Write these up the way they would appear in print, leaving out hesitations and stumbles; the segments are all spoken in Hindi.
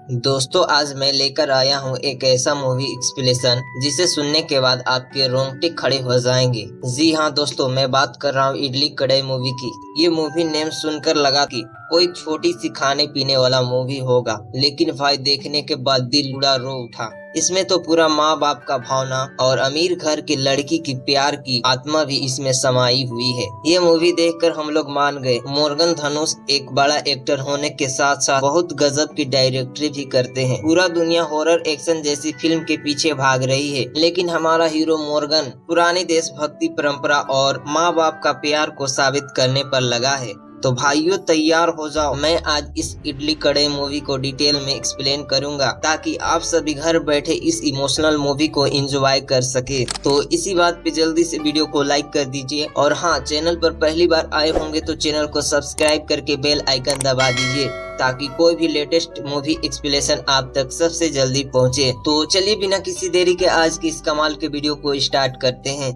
दोस्तों, आज मैं लेकर आया हूँ एक ऐसा मूवी एक्सप्लेनेशन जिसे सुनने के बाद आपके रोंगटे खड़े हो जाएंगे। जी हाँ दोस्तों, मैं बात कर रहा हूँ इडली कढ़ाई मूवी की। ये मूवी नेम सुनकर लगा कि कोई छोटी सी खाने पीने वाला मूवी होगा, लेकिन भाई देखने के बाद दिल उड़ा रो उठा। इसमें तो पूरा माँ बाप का भावना और अमीर घर की लड़की की प्यार की आत्मा भी इसमें समाई हुई है। ये मूवी देखकर हम लोग मान गए मोर्गन धनुष एक बड़ा एक्टर होने के साथ साथ बहुत गजब की डायरेक्टरी भी करते हैं। पूरा दुनिया हॉरर एक्शन जैसी फिल्म के पीछे भाग रही है, लेकिन हमारा हीरो मोर्गन पुरानी देशभक्ति परंपरा और माँ बाप का प्यार को साबित करने पर लगा है। तो भाइयों तैयार हो जाओ, मैं आज इस इडली कढ़ाई मूवी को डिटेल में एक्सप्लेन करूंगा ताकि आप सभी घर बैठे इस इमोशनल मूवी को एंजॉय कर सके। तो इसी बात पे जल्दी से वीडियो को लाइक कर दीजिए और हाँ, चैनल पर पहली बार आए होंगे तो चैनल को सब्सक्राइब करके बेल आइकन दबा दीजिए ताकि कोई भी लेटेस्ट मूवी एक्सप्लेनेशन आप तक सबसे जल्दी पहुंचे। तो चलिए बिना किसी देरी के आज की इस कमाल के वीडियो को स्टार्ट करते हैं।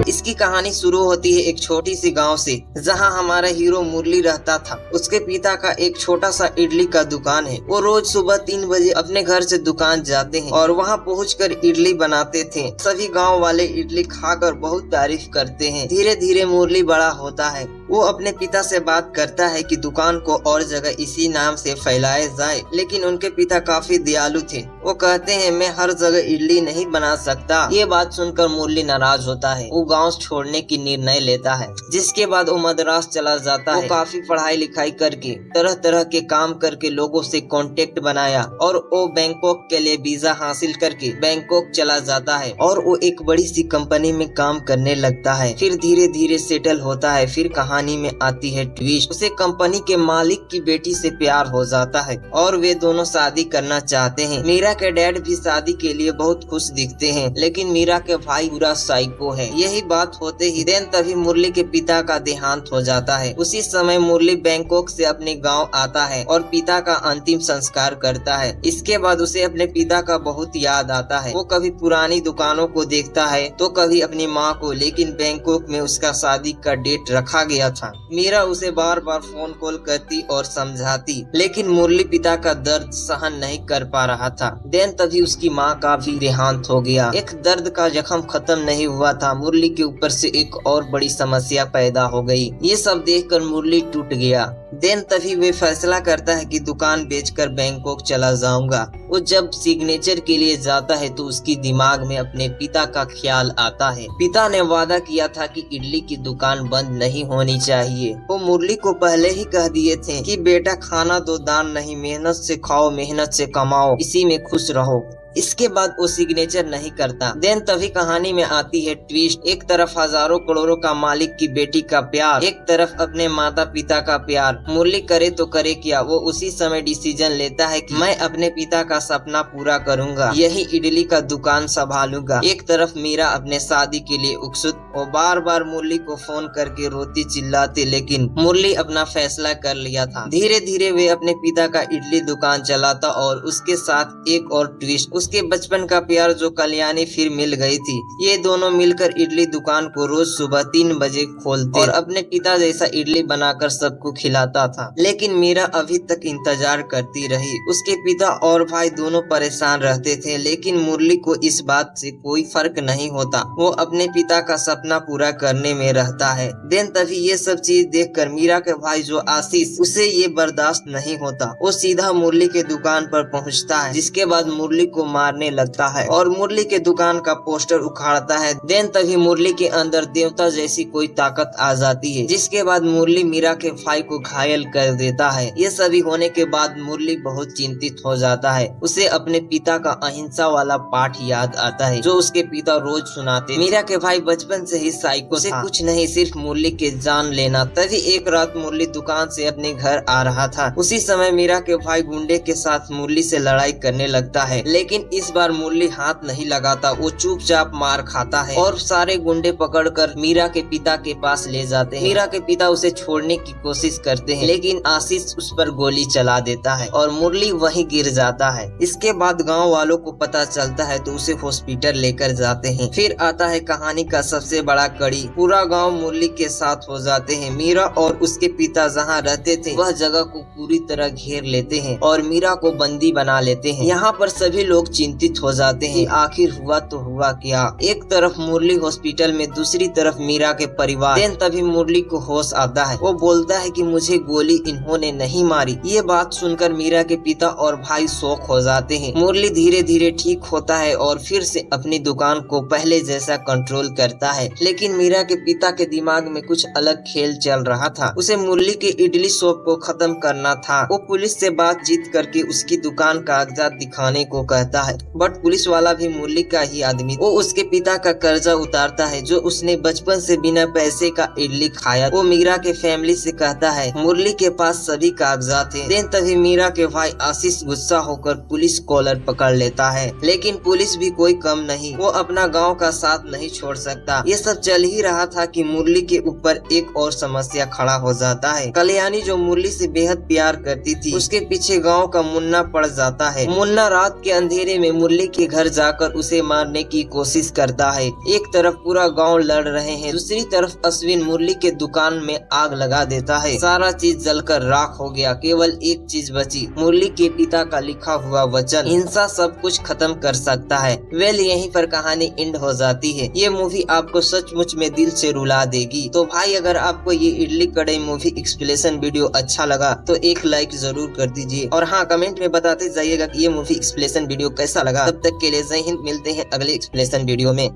इसकी कहानी शुरू होती है एक छोटी सी गांव से, जहां हमारा हीरो मुरली रहता था। उसके पिता का एक छोटा सा इडली का दुकान है। वो रोज सुबह 3 बजे अपने घर से दुकान जाते हैं और वहां पहुंचकर इडली बनाते थे। सभी गांव वाले इडली खाकर बहुत तारीफ करते हैं। धीरे धीरे मुरली बड़ा होता है। वो अपने पिता से बात करता है कि दुकान को और जगह इसी नाम से फैलाया जाए, लेकिन उनके पिता काफी दयालु थे। वो कहते हैं मैं हर जगह इडली नहीं बना सकता। ये बात सुनकर मुरली नाराज होता है। वो गांव छोड़ने की निर्णय लेता है, जिसके बाद वो मद्रास चला जाता है। वो काफी पढ़ाई लिखाई करके तरह तरह के काम करके लोगों से कांटेक्ट बनाया और वो बैंकॉक के लिए वीजा हासिल करके बैंकॉक चला जाता है और वो एक बड़ी सी कंपनी में काम करने लगता है। फिर धीरे धीरे सेटल होता है। फिर कहानी में आती है ट्विस्ट। उसे कंपनी के मालिक की बेटी से प्यार हो जाता है और वे दोनों शादी करना चाहते हैं। मीरा के डैड भी शादी के लिए बहुत खुश दिखते हैं, लेकिन मीरा के भाई पूरा साइको है। यही बात होते ही देन तभी मुरली के पिता का देहांत हो जाता है। उसी समय मुरली बैंकॉक से अपने गांव आता है और पिता का अंतिम संस्कार करता है। इसके बाद उसे अपने पिता का बहुत याद आता है। वो कभी पुरानी दुकानों को देखता है तो कभी अपनी माँ को, लेकिन बैंकॉक में उसका शादी का डेट रखा गया था। मीरा उसे बार बार फोन कॉल करती और समझाती, लेकिन मुरली पिता का दर्द सहन नहीं कर पा रहा था। देन तभी उसकी माँ का भी देहांत हो गया। एक दर्द का जख्म खत्म नहीं हुआ था, मुरली के ऊपर से एक और बड़ी समस्या पैदा हो गई। ये सब देखकर मुरली टूट गया। देन तभी वे फैसला करता है कि दुकान बेचकर बैंकॉक चला जाऊंगा। वो जब सिग्नेचर के लिए जाता है तो उसकी दिमाग में अपने पिता का ख्याल आता है। पिता ने वादा किया था कि इडली की दुकान बंद नहीं होनी चाहिए। वो मुरली को पहले ही कह दिए थे कि बेटा खाना दो दान नहीं, मेहनत से खाओ मेहनत से कमाओ, इसी में खुश रहो। इसके बाद वो सिग्नेचर नहीं करता। देन तभी कहानी में आती है ट्विस्ट। एक तरफ हजारों करोड़ों का मालिक की बेटी का प्यार, एक तरफ अपने माता पिता का प्यार। मुरली करे तो करे क्या, वो उसी समय डिसीजन लेता है कि मैं अपने पिता का सपना पूरा करूंगा, यही इडली का दुकान संभालूंगा। एक तरफ मीरा अपने शादी के लिए उत्सुक, वो बार बार मुरली को फोन करके रोती चिल्लाती, लेकिन मुरली अपना फैसला कर लिया था। धीरे धीरे वे अपने पिता का इडली दुकान चलाता और उसके साथ एक और ट्विस्ट, उसके बचपन का प्यार जो कल्याणी फिर मिल गई थी। ये दोनों मिलकर इडली दुकान को रोज सुबह 3 बजे खोलते और अपने पिता जैसा इडली बनाकर सबको खिलाता था। लेकिन मीरा अभी तक इंतजार करती रही। उसके पिता और भाई दोनों परेशान रहते थे, लेकिन मुरली को इस बात से कोई फर्क नहीं होता। वो अपने पिता का सपना पूरा करने में रहता है। देन तभी ये सब चीज देखकर मीरा के भाई जो आशीष, उसे ये बर्दाश्त नहीं होता। वो सीधा मुरली के दुकान पर पहुँचता है, जिसके बाद मुरली को मारने लगता है और मुरली के दुकान का पोस्टर उखाड़ता है। देन तभी मुरली के अंदर देवता जैसी कोई ताकत आ जाती है, जिसके बाद मुरली मीरा के भाई को घायल कर देता है। ये सभी होने के बाद मुरली बहुत चिंतित हो जाता है। उसे अपने पिता का अहिंसा वाला पाठ याद आता है जो उसके पिता रोज सुनाते। मीरा के भाई बचपन से ही साइको था, कुछ नहीं सिर्फ मुरली के जान लेना। तभी एक रात मुरली दुकान से अपने घर आ रहा था। उसी समय मीरा के भाई गुंडे के साथ मुरली से लड़ाई करने लगता है, लेकिन लेकिन इस बार मुरली हाथ नहीं लगाता, वो चुपचाप मार खाता है और सारे गुंडे पकड़कर मीरा के पिता के पास ले जाते हैं। मीरा के पिता उसे छोड़ने की कोशिश करते हैं, लेकिन आशीष उस पर गोली चला देता है और मुरली वहीं गिर जाता है। इसके बाद गांव वालों को पता चलता है तो उसे हॉस्पिटल लेकर जाते हैं। फिर आता है कहानी का सबसे बड़ा कड़ी। पूरा गांव मुरली के साथ हो जाते हैं। मीरा और उसके पिता जहां रहते थे वह जगह को पूरी तरह घेर लेते हैं और मीरा को बंदी बना लेते हैं। यहाँ पर सभी लोग चिंतित हो जाते हैं, आखिर हुआ तो हुआ क्या। एक तरफ मुरली हॉस्पिटल में, दूसरी तरफ मीरा के परिवार। तभी मुरली को होश आता है। वो बोलता है कि मुझे गोली इन्होंने नहीं मारी। ये बात सुनकर मीरा के पिता और भाई शौक हो जाते हैं। मुरली धीरे धीरे ठीक होता है और फिर से अपनी दुकान को पहले जैसा कंट्रोल करता है। लेकिन मीरा के पिता के दिमाग में कुछ अलग खेल चल रहा था। उसे मुरली के इडली शॉप को खत्म करना था। वो पुलिस से बातचीत करके उसकी दुकान कागजात दिखाने को कहता है, बट पुलिस वाला भी मुरली का ही आदमी। वो उसके पिता का कर्जा उतारता है जो उसने बचपन से बिना पैसे का इडली खाया। वो मीरा के फैमिली से कहता है मुरली के पास सभी कागजात हैं। तभी मीरा के भाई आशीष गुस्सा होकर पुलिस कॉलर पकड़ लेता है, लेकिन पुलिस भी कोई कम नहीं। वो अपना गांव का साथ नहीं छोड़ सकता। ये सब चल ही रहा था कि मुरली के ऊपर एक और समस्या खड़ा हो जाता है। कल्याणी जो मुरली से बेहद प्यार करती थी, उसके पीछे गाँव का मुन्ना पड़ जाता है। मुन्ना रात के अंधेरे में मुरली के घर जाकर उसे मारने की कोशिश करता है। एक तरफ पूरा गाँव लड़ रहे हैं, दूसरी तरफ अश्विन मुरली के दुकान में आग लगा देता है। सारा चीज जलकर राख हो गया, केवल एक चीज बची, मुरली के पिता का लिखा हुआ वचन। हिंसा सब कुछ खत्म कर सकता है। यहीं पर कहानी एंड हो जाती है। ये मूवी आपको सचमुच में दिल से रुला देगी। तो भाई अगर आपको ये इडली कढ़ाई मूवी एक्सप्लेनेशन वीडियो अच्छा लगा तो एक लाइक जरूर कर दीजिए और हाँ, कमेंट में बताते जाइएगा कि ये मूवी एक्सप्लेनेशन वीडियो कैसा लगा। तब तक के लिए जय हिंद, मिलते हैं अगले एक्सप्लेनेशन वीडियो में।